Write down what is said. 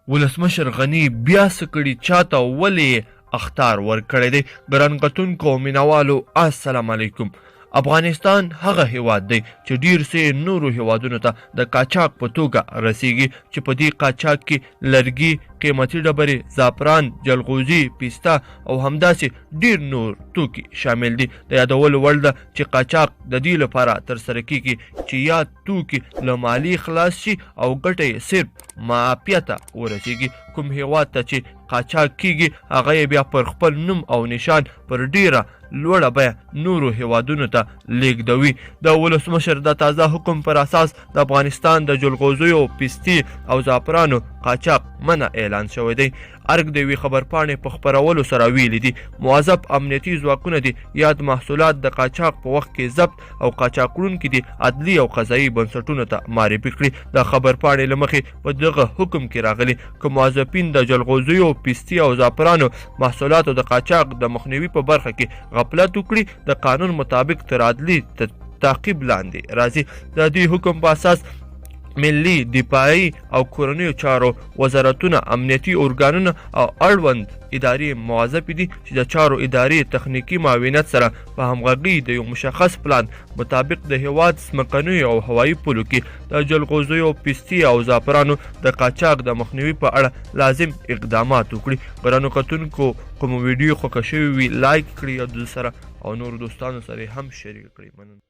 ولسمشر غني بیا څه کړي، چاته ولې اخطار ورکړی دی؟ ګران کتونکو او مینوالو السلام علیکم. افغانستان هغه هیواد دی چې ډیر څه نورو هیوادونو ته د قاچاق په توګه رسیږي، چې په دې قاچاق کې لرګي، قیمتي ډبرې، زعفران، جلغوزي، پیستا او همداسې ډیر نور توکي شامل دي. د یادولو وړ ده چې قاچاق د دې لپاره ترسره کیږي چې یا توکي له مالی خلاص شي او ګټه یې صرف معافیه ته ورسیږي. کوم هیواد ته چې قاچاق کیږي هغه یې بیا پر خپل نوم او نشان پر ډیره لوړه بیه نورو هیوادونو ته لیږدوي. د ولسمشر د تازه حکم پر اساس د افغانستان د جلغوزیو، پیستي او زعفرانو قاچاق منع اعلان شوی دی. ارګ د یوې خبرپاڼې په خپرولو سره ویلي دي موظف امنیتي ځواکونه دي یاد محصولات د قاچاق په وخت کې ضبط او قاچاق وړونکي دي عدلي او قضایي بنسټونو ته معرفي کړي. د خبرپاڼې له مخې په دغه حکم کې راغلي که موظفین د جلغوزیو، پیستي او زعفرانو محصولاتو د قاچاق د مخنیوي په برخه کې غفلت وکړي د قانون مطابق تر عدلي تعقیب لاندې راځي. د دې حکم په اساس ملي، دفاعي او کورنیو چارو وزارتونه، امنیتي ارګانونه او اړوند ادارې موظفې دي چې د چارو ادارې تخنیکي معاونت سره په همغږۍ د یو مشخص پلان مطابق د هیواد ځمکنیو او هوایي پولو کې د جلغوزیو، پیستي او زعفرانو د قاچاق د مخنیوي په اړه لازم اقدامات وکړي. ګرانو کتونکو کوم ویډیو خوښه شوې وي لایک کړئ او د سره او نورو دوستانو سره هم شریک کړئ. مننه.